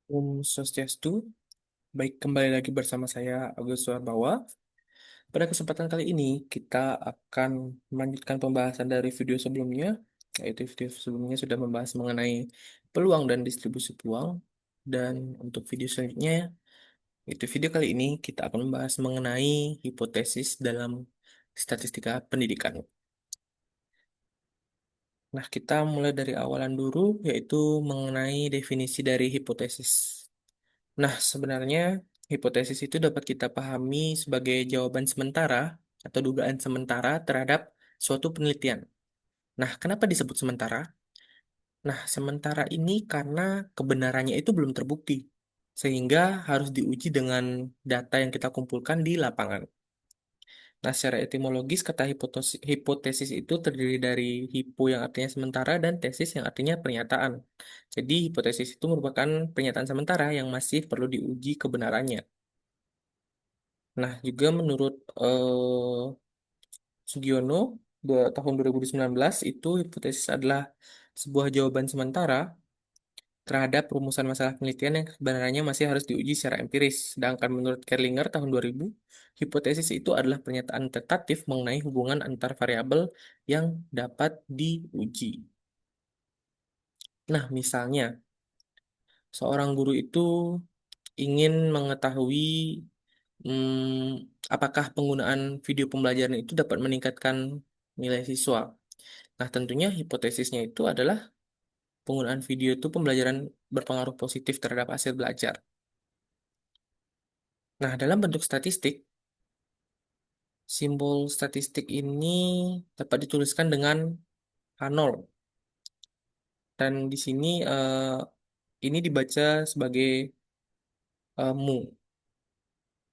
Om Swastiastu, baik kembali lagi bersama saya Agus Warbawa. Pada kesempatan kali ini kita akan melanjutkan pembahasan dari video sebelumnya, yaitu video sebelumnya sudah membahas mengenai peluang dan distribusi peluang. Dan untuk video selanjutnya, yaitu video kali ini kita akan membahas mengenai hipotesis dalam statistika pendidikan. Nah, kita mulai dari awalan dulu, yaitu mengenai definisi dari hipotesis. Nah, sebenarnya hipotesis itu dapat kita pahami sebagai jawaban sementara atau dugaan sementara terhadap suatu penelitian. Nah, kenapa disebut sementara? Nah, sementara ini karena kebenarannya itu belum terbukti, sehingga harus diuji dengan data yang kita kumpulkan di lapangan. Nah, secara etimologis, kata hipotesis itu terdiri dari hipo yang artinya sementara dan tesis yang artinya pernyataan. Jadi, hipotesis itu merupakan pernyataan sementara yang masih perlu diuji kebenarannya. Nah, juga menurut Sugiono, tahun 2019, itu hipotesis adalah sebuah jawaban sementara terhadap rumusan masalah penelitian yang sebenarnya masih harus diuji secara empiris. Sedangkan menurut Kerlinger tahun 2000, hipotesis itu adalah pernyataan tentatif mengenai hubungan antar variabel yang dapat diuji. Nah, misalnya, seorang guru itu ingin mengetahui apakah penggunaan video pembelajaran itu dapat meningkatkan nilai siswa. Nah, tentunya hipotesisnya itu adalah penggunaan video itu pembelajaran berpengaruh positif terhadap hasil belajar. Nah, dalam bentuk statistik, simbol statistik ini dapat dituliskan dengan H0. Dan di sini ini dibaca sebagai mu,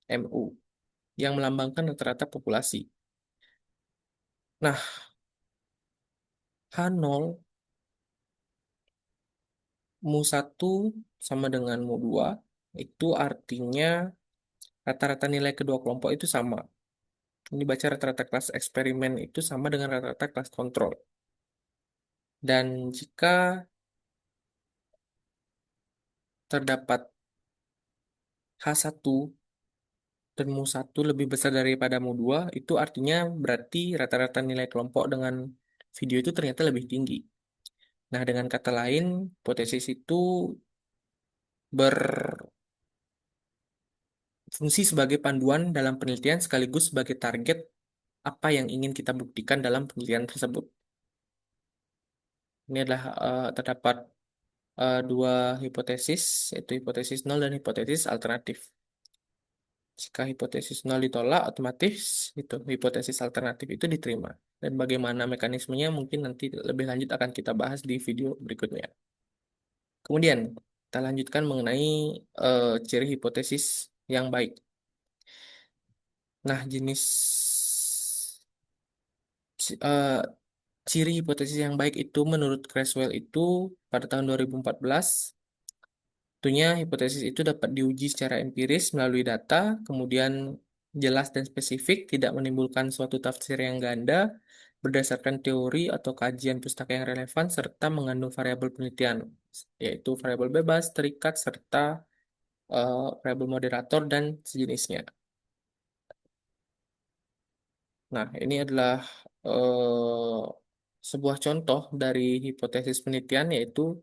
MU, yang melambangkan rata-rata populasi. Nah, H0, mu 1 sama dengan mu 2, itu artinya rata-rata nilai kedua kelompok itu sama. Ini baca rata-rata kelas eksperimen itu sama dengan rata-rata kelas kontrol. Dan jika terdapat H1 dan mu 1 lebih besar daripada mu 2, itu artinya berarti rata-rata nilai kelompok dengan video itu ternyata lebih tinggi. Nah, dengan kata lain, hipotesis itu berfungsi sebagai panduan dalam penelitian sekaligus sebagai target apa yang ingin kita buktikan dalam penelitian tersebut. Ini adalah terdapat dua hipotesis, yaitu hipotesis nol dan hipotesis alternatif. Jika hipotesis nol ditolak, otomatis itu hipotesis alternatif itu diterima. Dan bagaimana mekanismenya mungkin nanti lebih lanjut akan kita bahas di video berikutnya. Kemudian, kita lanjutkan mengenai ciri hipotesis yang baik. Nah, eh, ciri hipotesis yang baik itu menurut Creswell itu pada tahun 2014, tentunya hipotesis itu dapat diuji secara empiris melalui data, kemudian jelas dan spesifik, tidak menimbulkan suatu tafsir yang ganda, berdasarkan teori atau kajian pustaka yang relevan, serta mengandung variabel penelitian, yaitu variabel bebas, terikat, serta variabel moderator dan sejenisnya. Nah, ini adalah eh, sebuah contoh dari hipotesis penelitian, yaitu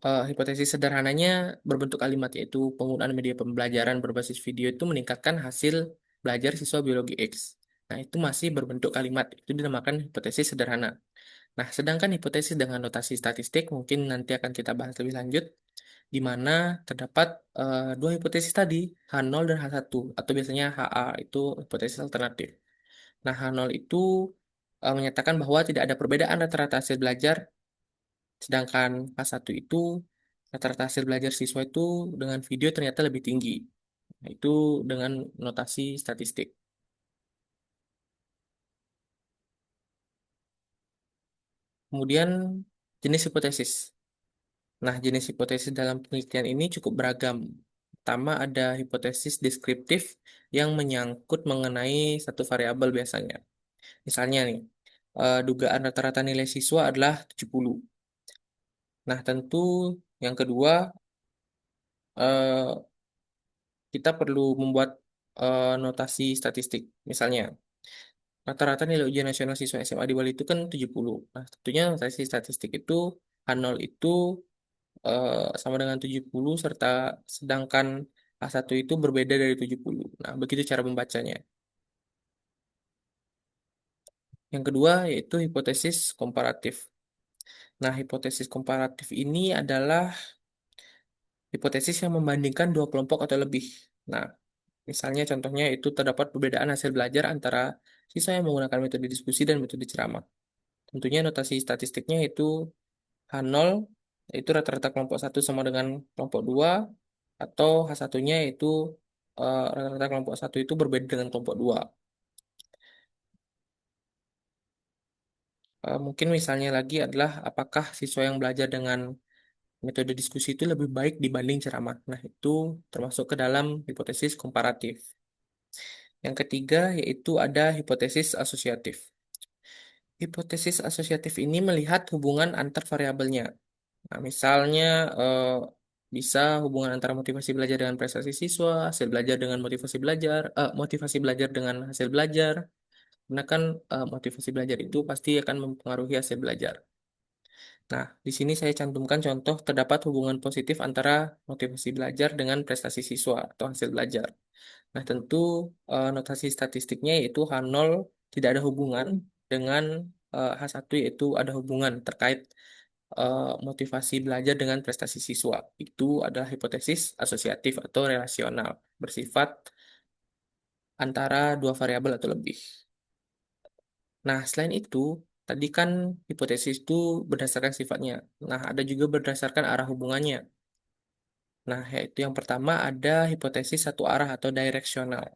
hipotesis sederhananya berbentuk kalimat, yaitu penggunaan media pembelajaran berbasis video itu meningkatkan hasil belajar siswa biologi X. Nah, itu masih berbentuk kalimat, itu dinamakan hipotesis sederhana. Nah, sedangkan hipotesis dengan notasi statistik mungkin nanti akan kita bahas lebih lanjut, di mana terdapat dua hipotesis tadi, H0 dan H1, atau biasanya HA, itu hipotesis alternatif. Nah, H0 itu menyatakan bahwa tidak ada perbedaan rata-rata hasil belajar. Sedangkan K1 itu rata-rata hasil belajar siswa itu dengan video ternyata lebih tinggi. Nah, itu dengan notasi statistik. Kemudian jenis hipotesis. Nah, jenis hipotesis dalam penelitian ini cukup beragam. Pertama ada hipotesis deskriptif yang menyangkut mengenai satu variabel biasanya. Misalnya nih, dugaan rata-rata nilai siswa adalah 70. Nah, tentu yang kedua eh, kita perlu membuat notasi statistik. Misalnya, rata-rata nilai ujian nasional siswa SMA di Bali itu kan 70. Nah, tentunya notasi statistik itu H0 itu sama dengan 70 serta sedangkan A1 itu berbeda dari 70. Nah, begitu cara membacanya. Yang kedua yaitu hipotesis komparatif. Nah, hipotesis komparatif ini adalah hipotesis yang membandingkan dua kelompok atau lebih. Nah, misalnya contohnya itu terdapat perbedaan hasil belajar antara siswa yang menggunakan metode diskusi dan metode ceramah. Tentunya notasi statistiknya itu H0, yaitu rata-rata kelompok satu sama dengan kelompok 2, atau H1-nya yaitu rata-rata kelompok satu itu berbeda dengan kelompok 2. Mungkin misalnya lagi adalah apakah siswa yang belajar dengan metode diskusi itu lebih baik dibanding ceramah. Nah, itu termasuk ke dalam hipotesis komparatif. Yang ketiga yaitu ada hipotesis asosiatif. Hipotesis asosiatif ini melihat hubungan antar variabelnya. Nah, misalnya bisa hubungan antara motivasi belajar dengan prestasi siswa, hasil belajar dengan motivasi belajar dengan hasil belajar. Karena kan motivasi belajar itu pasti akan mempengaruhi hasil belajar. Nah, di sini saya cantumkan contoh terdapat hubungan positif antara motivasi belajar dengan prestasi siswa atau hasil belajar. Nah, tentu notasi statistiknya yaitu H0 tidak ada hubungan dengan H1 yaitu ada hubungan terkait motivasi belajar dengan prestasi siswa. Itu adalah hipotesis asosiatif atau relasional, bersifat antara dua variabel atau lebih. Nah, selain itu, tadi kan hipotesis itu berdasarkan sifatnya. Nah, ada juga berdasarkan arah hubungannya. Nah, yaitu yang pertama ada hipotesis satu arah atau direksional,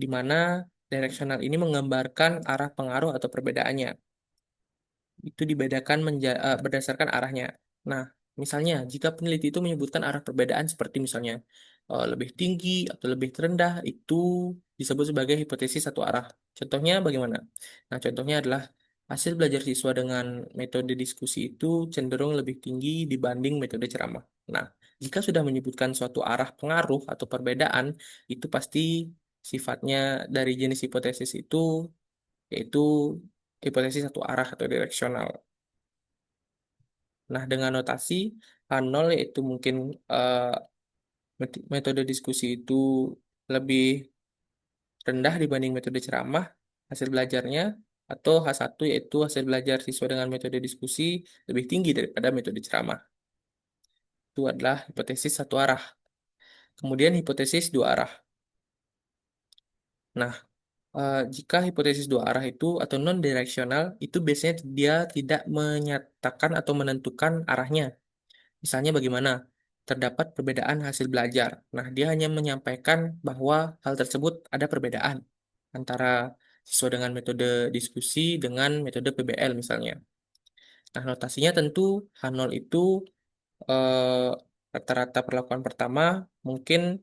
di mana direksional ini menggambarkan arah pengaruh atau perbedaannya. Itu dibedakan berdasarkan arahnya. Nah, misalnya jika peneliti itu menyebutkan arah perbedaan seperti misalnya lebih tinggi atau lebih rendah, itu disebut sebagai hipotesis satu arah. Contohnya bagaimana? Nah, contohnya adalah hasil belajar siswa dengan metode diskusi itu cenderung lebih tinggi dibanding metode ceramah. Nah, jika sudah menyebutkan suatu arah pengaruh atau perbedaan, itu pasti sifatnya dari jenis hipotesis itu yaitu hipotesis satu arah atau direksional. Nah, dengan notasi H0 yaitu mungkin eh, metode diskusi itu lebih rendah dibanding metode ceramah hasil belajarnya, atau H1 yaitu hasil belajar siswa dengan metode diskusi lebih tinggi daripada metode ceramah. Itu adalah hipotesis satu arah. Kemudian hipotesis dua arah. Nah, jika hipotesis dua arah itu atau non-direksional, itu biasanya dia tidak menyatakan atau menentukan arahnya. Misalnya bagaimana? Terdapat perbedaan hasil belajar. Nah, dia hanya menyampaikan bahwa hal tersebut ada perbedaan antara siswa dengan metode diskusi dengan metode PBL misalnya. Nah, notasinya tentu H0 itu eh, rata-rata perlakuan pertama mungkin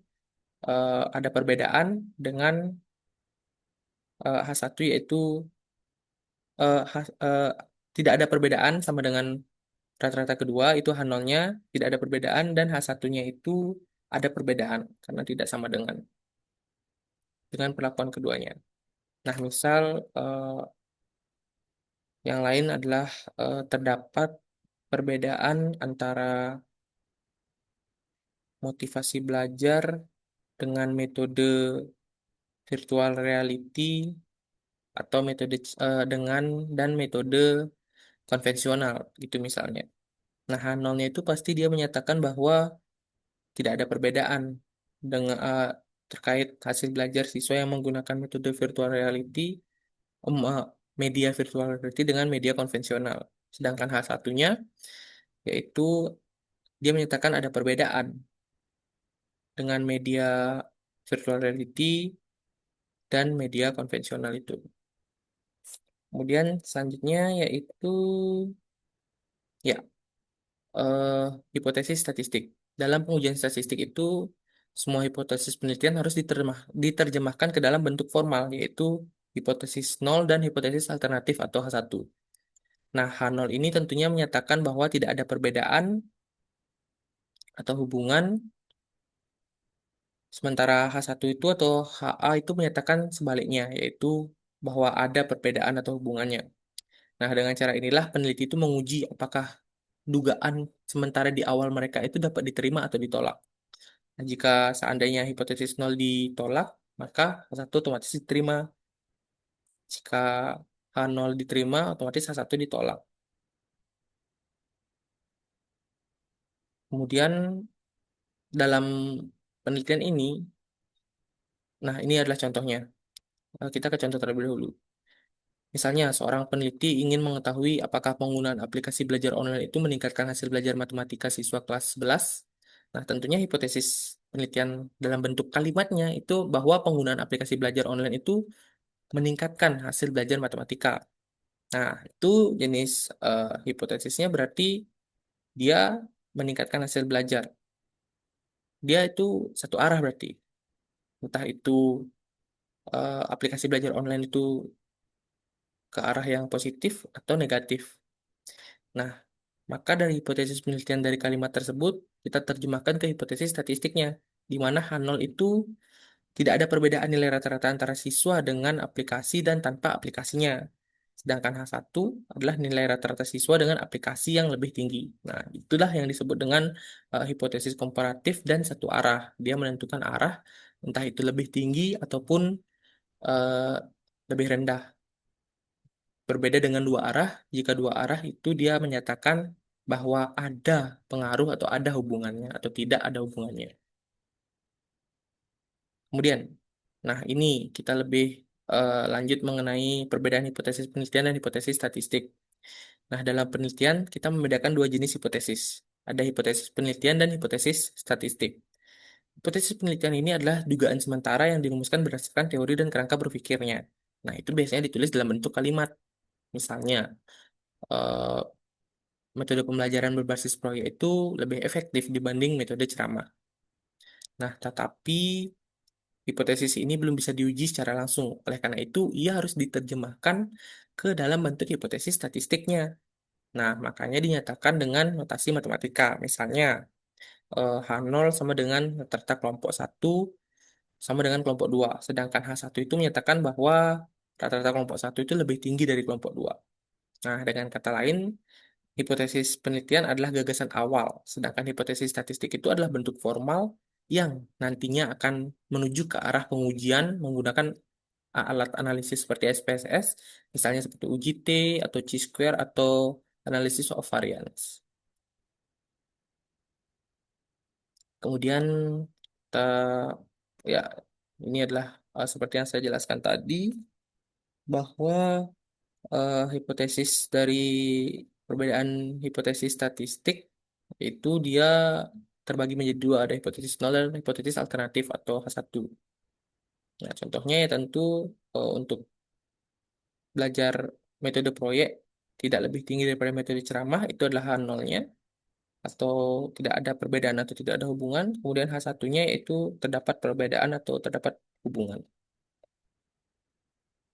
ada perbedaan dengan H1 yaitu tidak ada perbedaan sama dengan rata-rata kedua itu H0-nya tidak ada perbedaan dan H1-nya itu ada perbedaan karena tidak sama dengan perlakuan keduanya. Nah, misal yang lain adalah terdapat perbedaan antara motivasi belajar dengan metode virtual reality atau dengan dan metode konvensional gitu misalnya. Nah, H0-nya itu pasti dia menyatakan bahwa tidak ada perbedaan dengan terkait hasil belajar siswa yang menggunakan metode virtual reality, em, eh, media virtual reality dengan media konvensional. Sedangkan H1-nya yaitu dia menyatakan ada perbedaan dengan media virtual reality dan media konvensional itu. Kemudian selanjutnya yaitu ya eh, hipotesis statistik. Dalam pengujian statistik itu, semua hipotesis penelitian harus diterjemahkan ke dalam bentuk formal, yaitu hipotesis nol dan hipotesis alternatif atau H1. Nah, H0 ini tentunya menyatakan bahwa tidak ada perbedaan atau hubungan Sementara H1 itu atau HA itu menyatakan sebaliknya, yaitu bahwa ada perbedaan atau hubungannya. Nah, dengan cara inilah peneliti itu menguji apakah dugaan sementara di awal mereka itu dapat diterima atau ditolak. Nah, jika seandainya hipotesis nol ditolak, maka H1 otomatis diterima. Jika H0 diterima, otomatis H1 ditolak. Kemudian dalam penelitian ini, nah ini adalah contohnya. Kita ke contoh terlebih dahulu. Misalnya, seorang peneliti ingin mengetahui apakah penggunaan aplikasi belajar online itu meningkatkan hasil belajar matematika siswa kelas 11. Nah, tentunya hipotesis penelitian dalam bentuk kalimatnya itu bahwa penggunaan aplikasi belajar online itu meningkatkan hasil belajar matematika. Nah, itu jenis hipotesisnya berarti dia meningkatkan hasil belajar. Dia itu satu arah berarti. Entah itu aplikasi belajar online itu ke arah yang positif atau negatif. Nah, maka dari hipotesis penelitian dari kalimat tersebut, kita terjemahkan ke hipotesis statistiknya, di mana H0 itu tidak ada perbedaan nilai rata-rata antara siswa dengan aplikasi dan tanpa aplikasinya. Sedangkan H1 adalah nilai rata-rata siswa dengan aplikasi yang lebih tinggi. Nah, itulah yang disebut dengan hipotesis komparatif dan satu arah. Dia menentukan arah, entah itu lebih tinggi ataupun eh, lebih rendah. Berbeda dengan dua arah, jika dua arah itu dia menyatakan bahwa ada pengaruh atau ada hubungannya atau tidak ada hubungannya. Kemudian, nah ini kita lebih lanjut mengenai perbedaan hipotesis penelitian dan hipotesis statistik. Nah, dalam penelitian kita membedakan dua jenis hipotesis. Ada hipotesis penelitian dan hipotesis statistik. Hipotesis penelitian ini adalah dugaan sementara yang dirumuskan berdasarkan teori dan kerangka berpikirnya. Nah, itu biasanya ditulis dalam bentuk kalimat. Misalnya, eh, metode pembelajaran berbasis proyek itu lebih efektif dibanding metode ceramah. Nah, tetapi hipotesis ini belum bisa diuji secara langsung. Oleh karena itu, ia harus diterjemahkan ke dalam bentuk hipotesis statistiknya. Nah, makanya dinyatakan dengan notasi matematika. Misalnya, H0 sama dengan rata-rata kelompok satu sama dengan kelompok 2. Sedangkan H1 itu menyatakan bahwa rata-rata kelompok satu itu lebih tinggi dari kelompok 2. Nah, dengan kata lain, hipotesis penelitian adalah gagasan awal, sedangkan hipotesis statistik itu adalah bentuk formal yang nantinya akan menuju ke arah pengujian menggunakan alat analisis seperti SPSS, misalnya seperti uji T atau chi-square atau analisis of variance. Kemudian kita ya ini adalah seperti yang saya jelaskan tadi bahwa hipotesis dari perbedaan hipotesis statistik itu dia terbagi menjadi dua, ada hipotesis nol dan hipotesis alternatif atau H1. Nah, contohnya ya tentu untuk belajar metode proyek tidak lebih tinggi daripada metode ceramah itu adalah H0-nya atau tidak ada perbedaan atau tidak ada hubungan. Kemudian H1-nya yaitu terdapat perbedaan atau terdapat hubungan.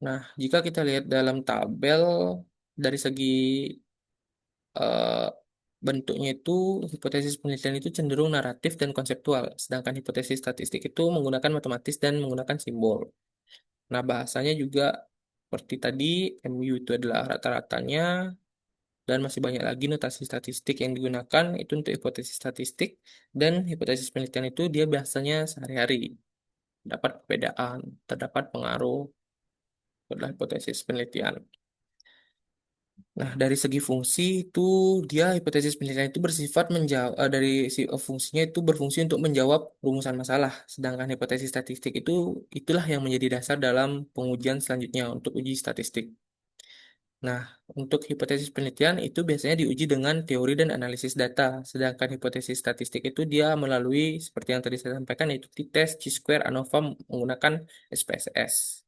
Nah, jika kita lihat dalam tabel dari segi eh, bentuknya itu hipotesis penelitian itu cenderung naratif dan konseptual, sedangkan hipotesis statistik itu menggunakan matematis dan menggunakan simbol. Nah, bahasanya juga seperti tadi, MU itu adalah rata-ratanya, dan masih banyak lagi notasi statistik yang digunakan itu untuk hipotesis statistik, dan hipotesis penelitian itu dia biasanya sehari-hari. Dapat perbedaan, terdapat pengaruh adalah hipotesis penelitian. Nah, dari segi fungsi itu dia hipotesis penelitian itu bersifat menjawab dari fungsinya itu berfungsi untuk menjawab rumusan masalah, sedangkan hipotesis statistik itu itulah yang menjadi dasar dalam pengujian selanjutnya untuk uji statistik. Nah, untuk hipotesis penelitian itu biasanya diuji dengan teori dan analisis data, sedangkan hipotesis statistik itu dia melalui seperti yang tadi saya sampaikan yaitu t-test, chi-square, ANOVA menggunakan SPSS.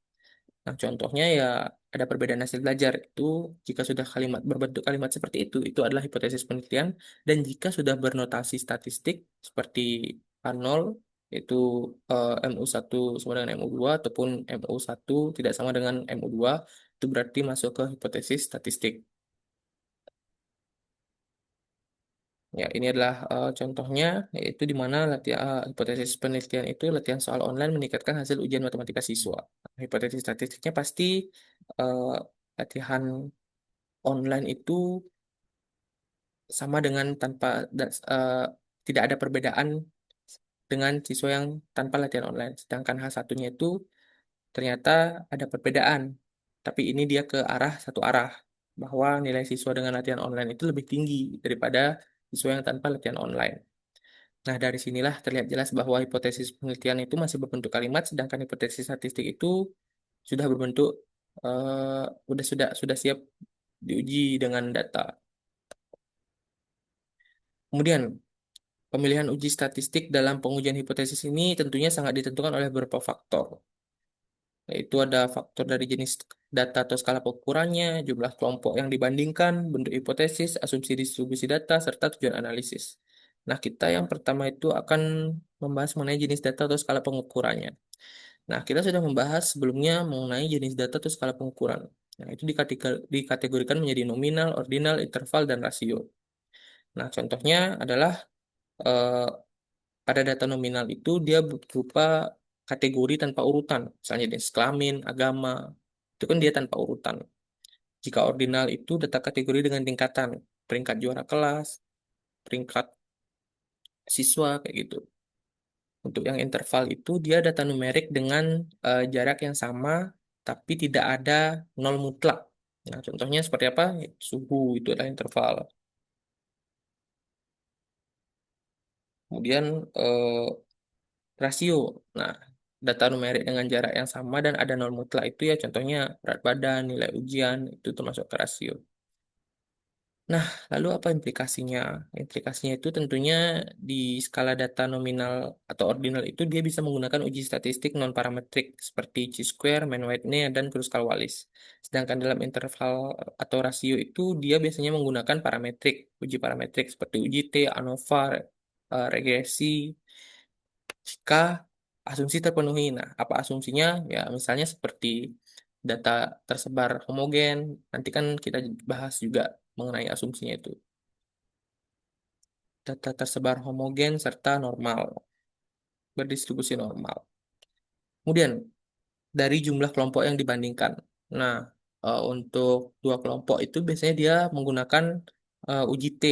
Nah, contohnya ya ada perbedaan hasil belajar itu jika sudah kalimat berbentuk kalimat seperti itu adalah hipotesis penelitian dan jika sudah bernotasi statistik seperti A0 itu MU1 sama dengan MU2 ataupun MU1 tidak sama dengan MU2 itu berarti masuk ke hipotesis statistik. Ya, ini adalah contohnya, yaitu di mana latihan hipotesis penelitian itu latihan soal online meningkatkan hasil ujian matematika siswa. Hipotesis statistiknya pasti eh, latihan online itu sama dengan tidak ada perbedaan dengan siswa yang tanpa latihan online. Sedangkan hal satunya itu ternyata ada perbedaan, tapi ini dia ke arah satu arah, bahwa nilai siswa dengan latihan online itu lebih tinggi daripada siswa yang tanpa latihan online. Nah, dari sinilah terlihat jelas bahwa hipotesis penelitian itu masih berbentuk kalimat, sedangkan hipotesis statistik itu sudah berbentuk sudah siap diuji dengan data. Kemudian, pemilihan uji statistik dalam pengujian hipotesis ini tentunya sangat ditentukan oleh beberapa faktor, yaitu ada faktor dari jenis data atau skala pengukurannya, jumlah kelompok yang dibandingkan, bentuk hipotesis, asumsi distribusi data, serta tujuan analisis. Nah, kita yang pertama itu akan membahas mengenai jenis data atau skala pengukurannya. Nah, kita sudah membahas sebelumnya mengenai jenis data atau skala pengukuran. Nah, itu dikategorikan menjadi nominal, ordinal, interval, dan rasio. Nah, contohnya adalah eh, pada data nominal itu dia berupa kategori tanpa urutan, misalnya jenis kelamin, agama, itu kan dia tanpa urutan. Jika ordinal itu data kategori dengan tingkatan, peringkat juara kelas, peringkat siswa, kayak gitu. Untuk yang interval itu dia data numerik dengan jarak yang sama, tapi tidak ada nol mutlak. Nah, contohnya seperti apa? Suhu itu adalah interval. Kemudian eh, rasio. Nah, data numerik dengan jarak yang sama dan ada nol mutlak itu ya contohnya berat badan, nilai ujian, itu termasuk ke rasio. Nah, lalu apa implikasinya? Implikasinya itu tentunya di skala data nominal atau ordinal itu dia bisa menggunakan uji statistik non-parametrik seperti chi-square, Mann-Whitney, dan Kruskal-Wallis. Sedangkan dalam interval atau rasio itu dia biasanya menggunakan parametrik, uji parametrik seperti uji T, ANOVA, regresi, jika asumsi terpenuhi. Nah, apa asumsinya? Ya, misalnya seperti data tersebar homogen. Nanti kan kita bahas juga mengenai asumsinya itu. Data tersebar homogen serta normal, berdistribusi normal. Kemudian, dari jumlah kelompok yang dibandingkan. Nah, untuk dua kelompok itu biasanya dia menggunakan uji T,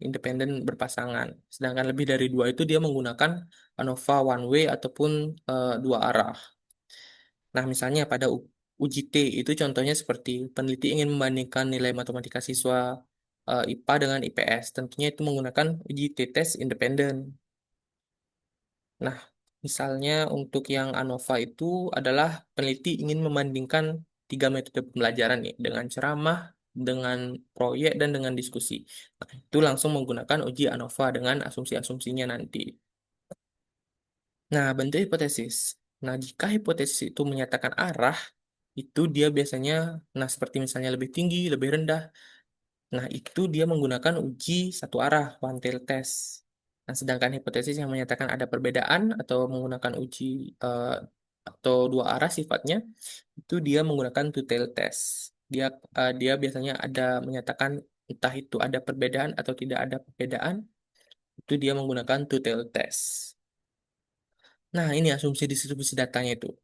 independen berpasangan. Sedangkan lebih dari dua itu dia menggunakan ANOVA one way ataupun dua arah. Nah, misalnya pada uji T itu contohnya seperti peneliti ingin membandingkan nilai matematika siswa IPA dengan IPS. Tentunya itu menggunakan uji T-test independen. Nah, misalnya untuk yang ANOVA itu adalah peneliti ingin membandingkan tiga metode pembelajaran nih, dengan ceramah, dengan proyek, dan dengan diskusi. Nah, itu langsung menggunakan uji ANOVA dengan asumsi-asumsinya nanti. Nah, bentuk hipotesis. Nah, jika hipotesis itu menyatakan arah, itu dia biasanya, nah seperti misalnya lebih tinggi, lebih rendah. Nah, itu dia menggunakan uji satu arah, one tail test. Nah, sedangkan hipotesis yang menyatakan ada perbedaan atau menggunakan uji eh, atau dua arah sifatnya, itu dia menggunakan two tail test. Dia biasanya ada menyatakan entah itu ada perbedaan atau tidak ada perbedaan, itu dia menggunakan two tail test. Nah, ini asumsi distribusi datanya itu.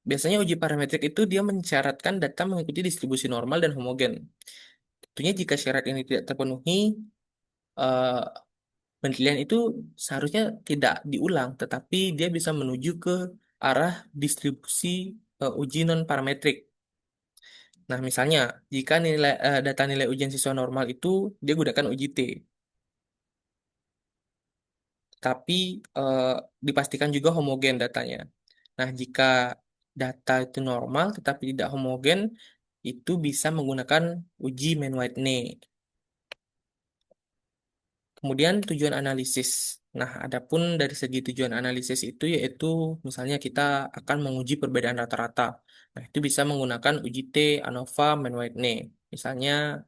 Biasanya uji parametrik itu dia mensyaratkan data mengikuti distribusi normal dan homogen. Tentunya jika syarat ini tidak terpenuhi, eh, penelitian itu seharusnya tidak diulang, tetapi dia bisa menuju ke arah distribusi uji non-parametrik. Nah, misalnya, jika data nilai ujian siswa normal itu dia gunakan uji T, tapi eh, dipastikan juga homogen datanya. Nah, jika data itu normal tetapi tidak homogen, itu bisa menggunakan uji Mann-Whitney. Kemudian tujuan analisis. Nah, adapun dari segi tujuan analisis itu yaitu misalnya kita akan menguji perbedaan rata-rata. Nah, itu bisa menggunakan uji T, ANOVA, Mann-Whitney. Misalnya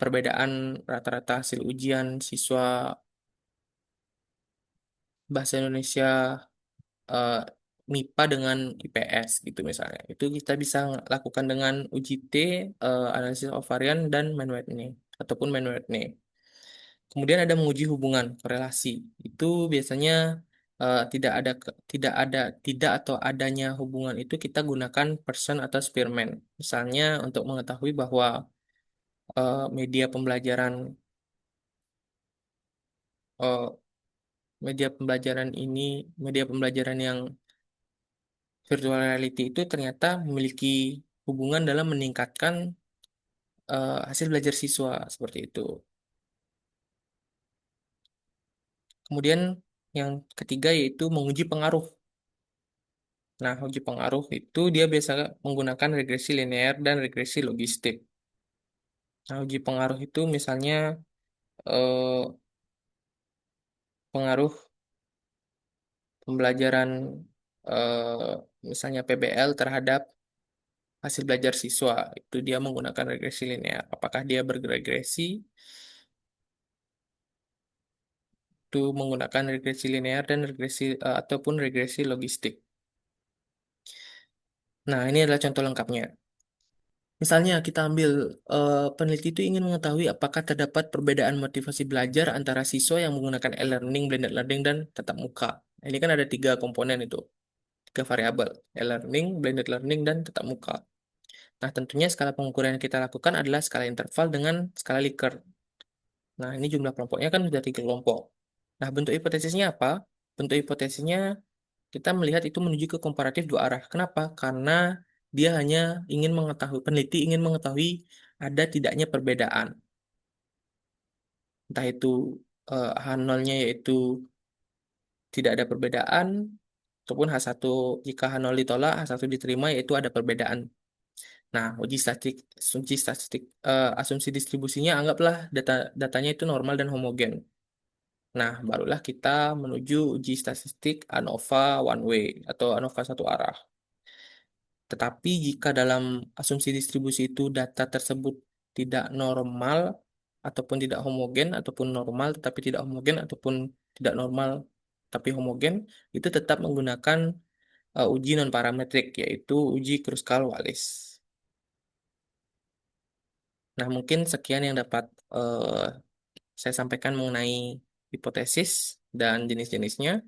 perbedaan rata-rata hasil ujian siswa bahasa Indonesia eh, MIPA dengan IPS gitu misalnya. Itu kita bisa lakukan dengan uji T, analisis of varian dan Mann-Whitney ataupun Mann-Whitney. Kemudian ada menguji hubungan korelasi. Itu biasanya tidak atau adanya hubungan itu kita gunakan person atau Spearman. Misalnya untuk mengetahui bahwa media pembelajaran eh, media pembelajaran ini media pembelajaran yang virtual reality itu ternyata memiliki hubungan dalam meningkatkan hasil belajar siswa seperti itu. Kemudian yang ketiga yaitu menguji pengaruh. Nah, uji pengaruh itu dia biasa menggunakan regresi linear dan regresi logistik. Nah, uji pengaruh itu misalnya eh, pengaruh pembelajaran eh, misalnya PBL terhadap hasil belajar siswa. Itu dia menggunakan regresi linear. Apakah dia berregresi? Itu menggunakan regresi linear dan regresi ataupun regresi logistik. Nah, ini adalah contoh lengkapnya. Misalnya kita ambil peneliti itu ingin mengetahui apakah terdapat perbedaan motivasi belajar antara siswa yang menggunakan e-learning, blended learning, dan tatap muka. Nah, ini kan ada tiga komponen itu, tiga variabel, e-learning, blended learning, dan tatap muka. Nah, tentunya skala pengukuran yang kita lakukan adalah skala interval dengan skala Likert. Nah, ini jumlah kelompoknya kan sudah tiga kelompok. Nah, bentuk hipotesisnya apa? Bentuk hipotesisnya kita melihat itu menuju ke komparatif dua arah. Kenapa? Karena dia hanya ingin mengetahui, peneliti ingin mengetahui ada tidaknya perbedaan. Entah itu H0-nya yaitu tidak ada perbedaan, ataupun H1 jika H0 ditolak, H1 diterima yaitu ada perbedaan. Nah, asumsi distribusinya anggaplah datanya itu normal dan homogen. Nah, barulah kita menuju uji statistik ANOVA one way atau ANOVA satu arah. Tetapi jika dalam asumsi distribusi itu data tersebut tidak normal ataupun tidak homogen ataupun normal tetapi tidak homogen ataupun tidak normal tapi homogen, itu tetap menggunakan uji non parametrik yaitu uji Kruskal-Wallis. Nah, mungkin sekian yang dapat eh, saya sampaikan mengenai hipotesis dan jenis-jenisnya.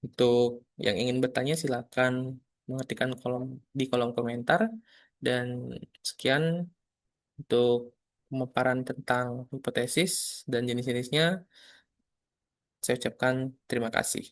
Untuk yang ingin bertanya silakan mengetikkan di kolom komentar. Dan sekian untuk pemaparan tentang hipotesis dan jenis-jenisnya. Saya ucapkan terima kasih.